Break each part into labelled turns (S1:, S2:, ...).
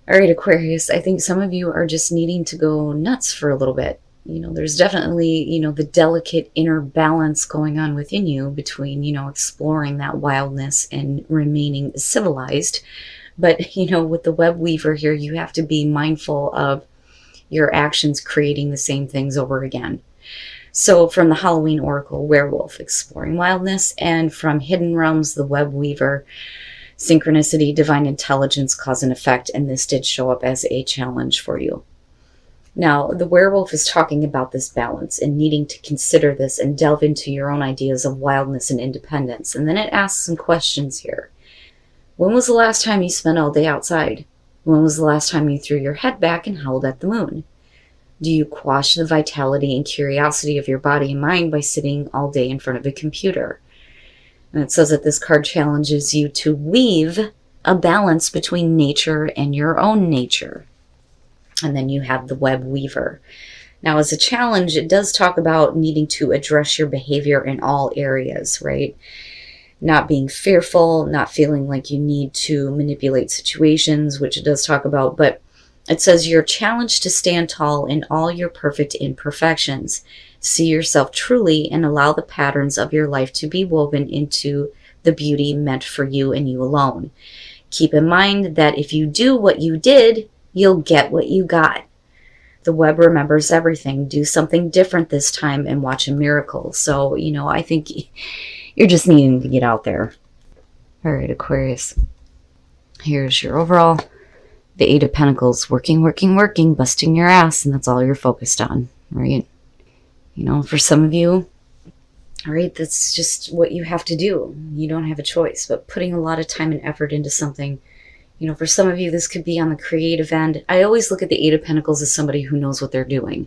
S1: All right, Aquarius, I think some of you are just needing to go nuts for a little bit. There's definitely, the delicate inner balance going on within you between, exploring that wildness and remaining civilized. But, with the web weaver here, you have to be mindful of your actions creating the same things over again. So from the Halloween Oracle, werewolf, exploring wildness, and from Hidden Realms, the web weaver, synchronicity, divine intelligence, cause and effect, and this did show up as a challenge for you. Now, the werewolf is talking about this balance and needing to consider this and delve into your own ideas of wildness and independence. And then it asks some questions here. When was the last time you spent all day outside? When was the last time you threw your head back and howled at the moon? Do you quash the vitality and curiosity of your body and mind by sitting all day in front of a computer? And it says that this card challenges you to weave a balance between nature and your own nature. And then you have the web weaver. Now, as a challenge, it does talk about needing to address your behavior in all areas, right? Not being fearful, not feeling like you need to manipulate situations, which it does talk about, but it says you're challenged to stand tall in all your perfect imperfections. See yourself truly and allow the patterns of your life to be woven into the beauty meant for you and you alone. Keep in mind that if you do what you did, you'll get what you got. The web remembers everything. Do something different this time and watch a miracle. So, I think you're just needing to get out there. All right, Aquarius. Here's your overall. The Eight of Pentacles, working, busting your ass, and that's all you're focused on, right? For some of you, all right, that's just what you have to do. You don't have a choice, but putting a lot of time and effort into something, for some of you, this could be on the creative end. I always look at the Eight of Pentacles as somebody who knows what they're doing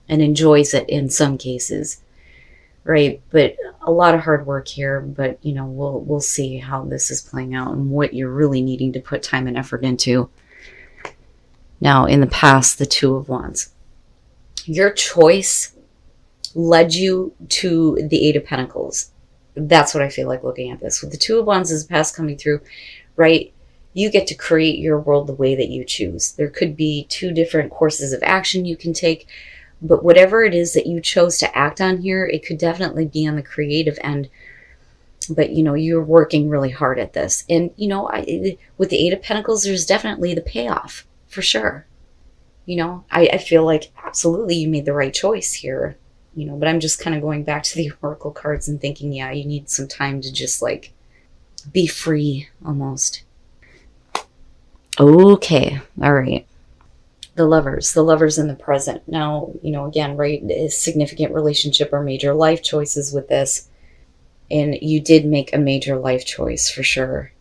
S1: and enjoys it in some cases, right? But a lot of hard work here, but, we'll see how this is playing out and what you're really needing to put time and effort into. Now, in the past, the Two of Wands. Your choice led you to the Eight of Pentacles. That's what I feel like looking at this. With the Two of Wands as the past coming through, right? You get to create your world the way that you choose. There could be two different courses of action you can take, but whatever it is that you chose to act on here, it could definitely be on the creative end. But, you're working really hard at this. And, with the Eight of Pentacles, there's definitely the payoff, for sure. I feel like absolutely you made the right choice here. But I'm just kind of going back to the Oracle cards and thinking, yeah, you need some time to just be free almost. Okay. All right. The lovers in the present. Now, again, right, a significant relationship or major life choices with this. And you did make a major life choice for sure.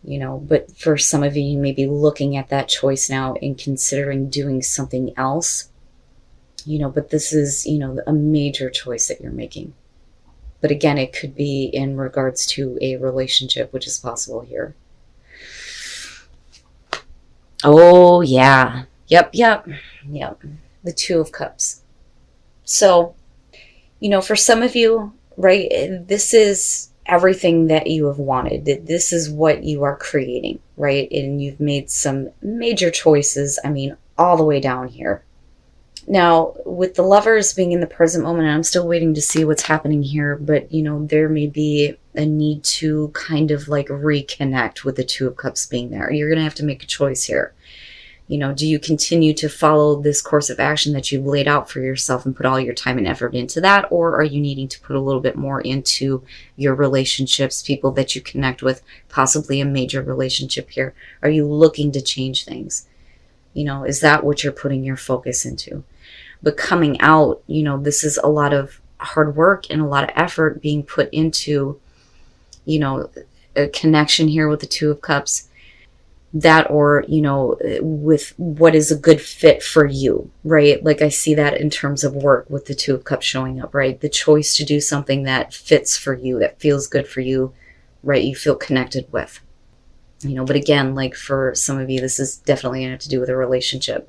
S1: But for some of you, you may be looking at that choice now and considering doing something else. But this is, a major choice that you're making. But again, it could be in regards to a relationship, which is possible here. Oh, yeah. Yep. The Two of Cups. So, for some of you, right, this is everything that you have wanted. This is what you are creating, right? And you've made some major choices, all the way down here. Now, with the Lovers being in the present moment, I'm still waiting to see what's happening here, but, there may be a need to kind of reconnect with the Two of Cups being there. You're going to have to make a choice here. Do you continue to follow this course of action that you've laid out for yourself and put all your time and effort into that? Or are you needing to put a little bit more into your relationships, people that you connect with, possibly a major relationship here? Are you looking to change things? Is that what you're putting your focus into? But coming out, this is a lot of hard work and a lot of effort being put into, a connection here with the Two of Cups. That or, with what is a good fit for you, right? I see that in terms of work with the Two of Cups showing up, right? The choice to do something that fits for you, that feels good for you, right? You feel connected with, but again, for some of you, this is definitely going to have to do with a relationship.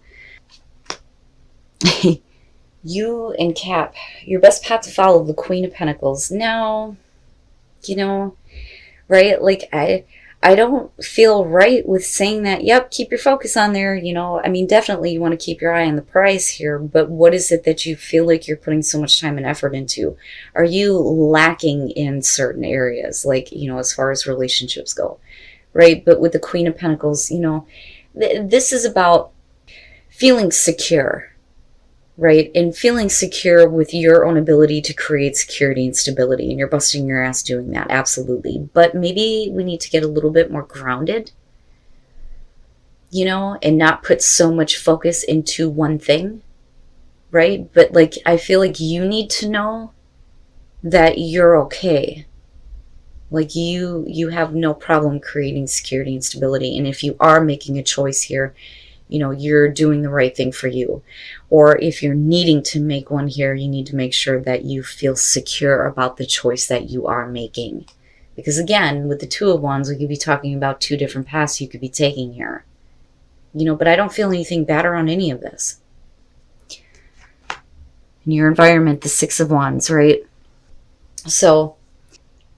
S1: You and Cap, your best path to follow, the Queen of Pentacles. Now, right? I don't feel right with saying that, yep, keep your focus on there. I mean, definitely you want to keep your eye on the prize here, but what is it that you feel like you're putting so much time and effort into? Are you lacking in certain areas, like, as far as relationships go, right? But with the Queen of Pentacles, this is about feeling secure, right? And feeling secure with your own ability to create security and stability. And you're busting your ass doing that, absolutely. But maybe we need to get a little bit more grounded, and not put so much focus into one thing, right? But like, I feel like you need to know that you're okay. Like you have no problem creating security and stability. And if you are making a choice here, you're doing the right thing for you. Or if you're needing to make one here, you need to make sure that you feel secure about the choice that you are making. Because again, with the Two of Wands, we could be talking about two different paths you could be taking here. But I don't feel anything bad around any of this. In your environment, the Six of Wands, right? So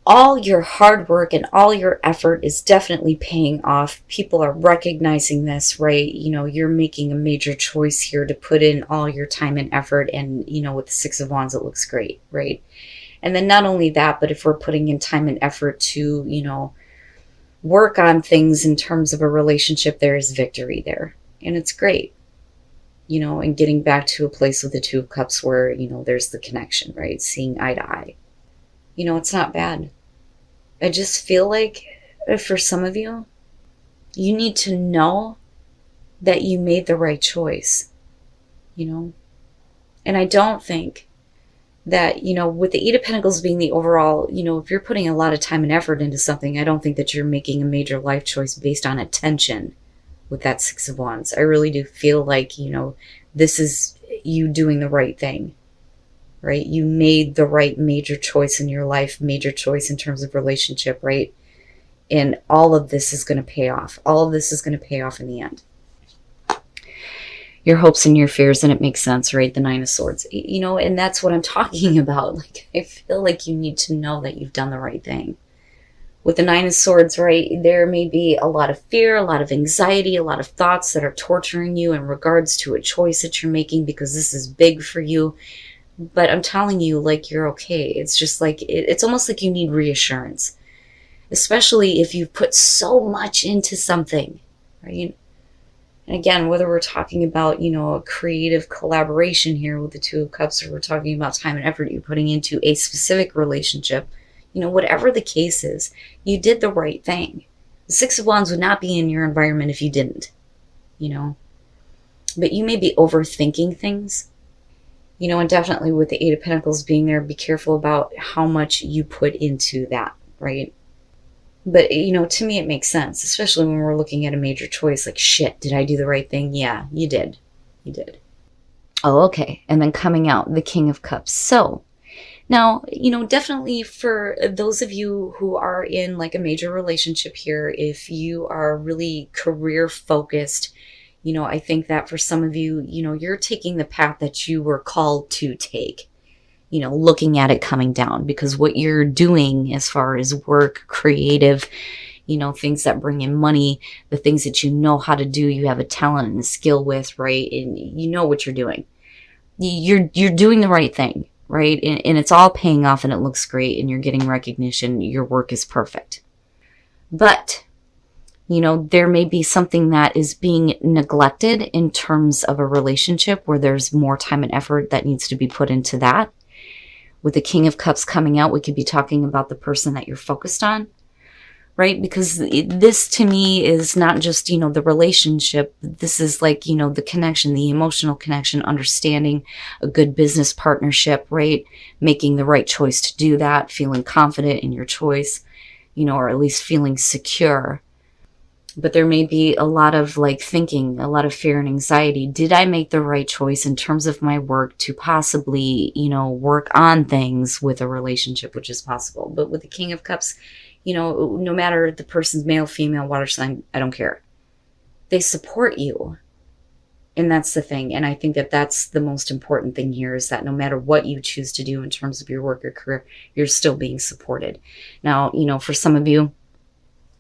S1: all your hard work and all your effort is definitely paying off. People are recognizing this, right? You're making a major choice here to put in all your time and effort. And, with the Six of Wands, it looks great, right? And then not only that, but if we're putting in time and effort to, work on things in terms of a relationship, there is victory there. And it's great, and getting back to a place with the Two of Cups where, there's the connection, right? Seeing eye to eye. It's not bad. I just feel like for some of you, you need to know that you made the right choice, And I don't think that, with the Eight of Pentacles being the overall, if you're putting a lot of time and effort into something, I don't think that you're making a major life choice based on attention with that Six of Wands. I really do feel like, this is you doing the right thing. Right? You made the right major choice in your life, major choice in terms of relationship, right? And all of this is going to pay off. All of this is going to pay off in the end. Your hopes and your fears, and it makes sense, right? The Nine of Swords, and that's what I'm talking about. Like, I feel like you need to know that you've done the right thing. With the Nine of Swords, right, there may be a lot of fear, a lot of anxiety, a lot of thoughts that are torturing you in regards to a choice that you're making because this is big for you. But I'm telling you, like, you're okay. It's just like, it's almost like you need reassurance, especially if you've put so much into something, right? And again, whether we're talking about, a creative collaboration here with the Two of Cups, or we're talking about time and effort you're putting into a specific relationship, whatever the case is, you did the right thing. The Six of Wands would not be in your environment if you didn't, But you may be overthinking things. And definitely with the Eight of Pentacles being there, be careful about how much you put into that, right? But, to me, it makes sense, especially when we're looking at a major choice. Like, shit, did I do the right thing? Yeah, you did. You did. Oh, okay. And then coming out, the King of Cups. So now, definitely for those of you who are in like a major relationship here, if you are really career focused, I think that for some of you, you're taking the path that you were called to take, looking at it coming down, because what you're doing as far as work, creative, things that bring in money, the things that you know how to do, you have a talent and a skill with, right? And you know what you're doing. You're doing the right thing, right? And it's all paying off and it looks great and you're getting recognition. Your work is perfect. But there may be something that is being neglected in terms of a relationship where there's more time and effort that needs to be put into that. With the King of Cups coming out, we could be talking about the person that you're focused on, right? Because this to me is not just, the relationship. This is like, the connection, the emotional connection, understanding a good business partnership, right? Making the right choice to do that, feeling confident in your choice, or at least feeling secure. But there may be a lot of like thinking, a lot of fear and anxiety. Did I make the right choice in terms of my work to possibly, work on things with a relationship, which is possible. But with the King of Cups, no matter the person's male, female, water sign, I don't care. They support you. And that's the thing. And I think that that's the most important thing here, is that no matter what you choose to do in terms of your work or career, you're still being supported. Now, for some of you,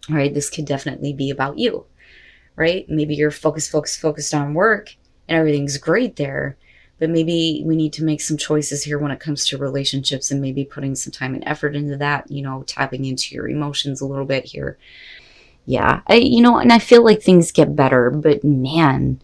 S1: All right, this could definitely be about you, right? Maybe you're focused on work and everything's great there, but maybe we need to make some choices here when it comes to relationships and maybe putting some time and effort into that, tapping into your emotions a little bit here. Yeah, and I feel like things get better, but man.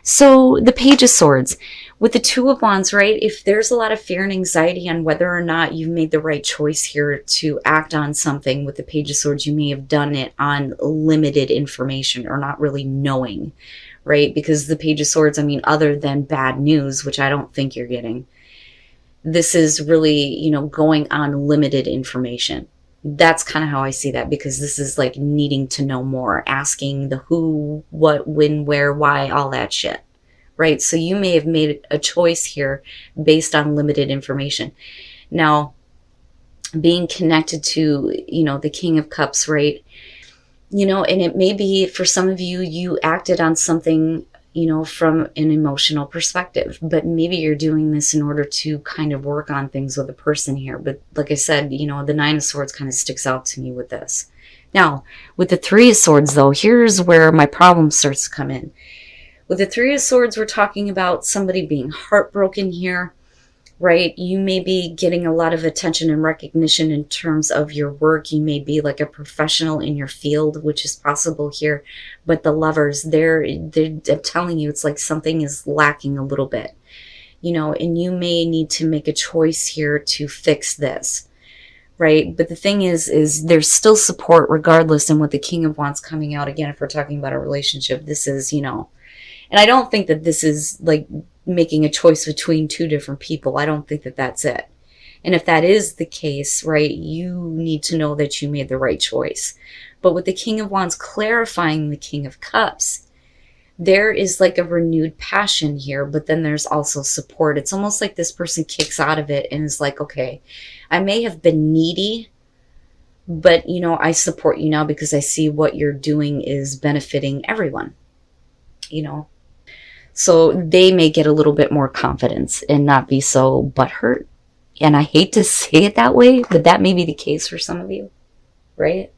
S1: So the Page of Swords with the Two of Wands, right? If there's a lot of fear and anxiety on whether or not you've made the right choice here to act on something with the Page of Swords, you may have done it on limited information or not really knowing, right? Because the Page of Swords, I mean, other than bad news, which I don't think you're getting, this is really, going on limited information. That's kind of how I see that, because this is like needing to know more, asking the who, what, when, where, why, all that shit, right? So you may have made a choice here based on limited information. Now, being connected to, the King of Cups, right? And it may be for some of you, you acted on something, from an emotional perspective, but maybe you're doing this in order to kind of work on things with a person here. But like I said, the Nine of Swords kind of sticks out to me with this. Now, with the Three of Swords, though, here's where my problem starts to come in. With the Three of Swords, we're talking about somebody being heartbroken here, right? You may be getting a lot of attention and recognition in terms of your work. You may be like a professional in your field, which is possible here. But the Lovers, they're telling you it's like something is lacking a little bit, and you may need to make a choice here to fix this, right? But the thing is there's still support regardless. And with the King of Wands coming out again, if we're talking about a relationship, this is, and I don't think that this is like making a choice between two different people. I don't think that that's it. And if that is the case, right, you need to know that you made the right choice. But with the King of Wands clarifying the King of Cups, there is like a renewed passion here, but then there's also support. It's almost like this person kicks out of it and is like, okay, I may have been needy, but, I support you now because I see what you're doing is benefiting everyone, So they may get a little bit more confidence and not be so butthurt. And I hate to say it that way, but that may be the case for some of you, right?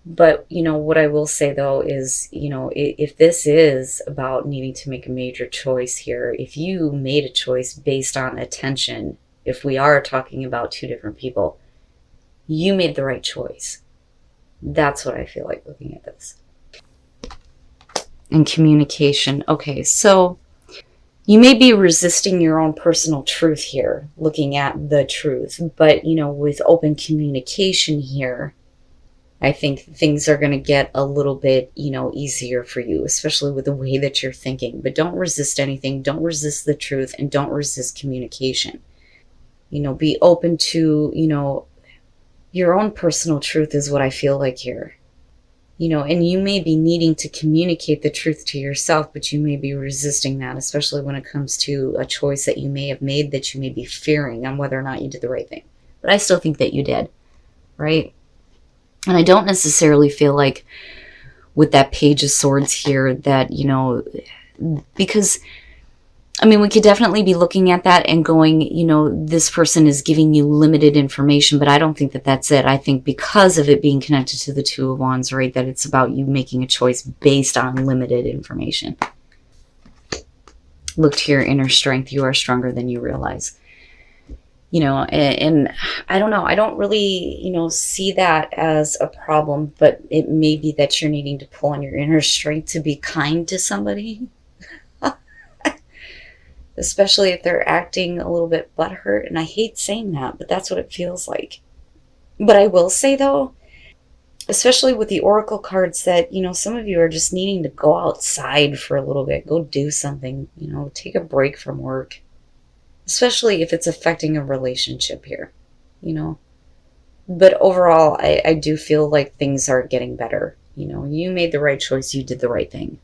S1: But, what I will say though is, if this is about needing to make a major choice here, if you made a choice based on attention, if we are talking about two different people, you made the right choice. That's what I feel like looking at this. And communication. Okay, so you may be resisting your own personal truth here, looking at the truth. But, with open communication here, I think things are going to get a little bit, easier for you, especially with the way that you're thinking. But don't resist anything. Don't resist the truth, and don't resist communication. Be open to, your own personal truth is what I feel like here. And you may be needing to communicate the truth to yourself, but you may be resisting that, especially when it comes to a choice that you may have made that you may be fearing on whether or not you did the right thing. But I still think that you did, right? And I don't necessarily feel like with that Page of Swords here that, because, I mean, we could definitely be looking at that and going, this person is giving you limited information, but I don't think that that's it. I think because of it being connected to the Two of Wands, right, that it's about you making a choice based on limited information. Look to your inner strength. You are stronger than you realize. And I don't know. I don't really, see that as a problem, but it may be that you're needing to pull on your inner strength to be kind to somebody. Especially if they're acting a little bit butthurt. And I hate saying that, but that's what it feels like. But I will say though, especially with the Oracle cards, that, some of you are just needing to go outside for a little bit. Go do something, take a break from work. Especially if it's affecting a relationship here, But overall, I do feel like things are getting better. You made the right choice. You did the right thing.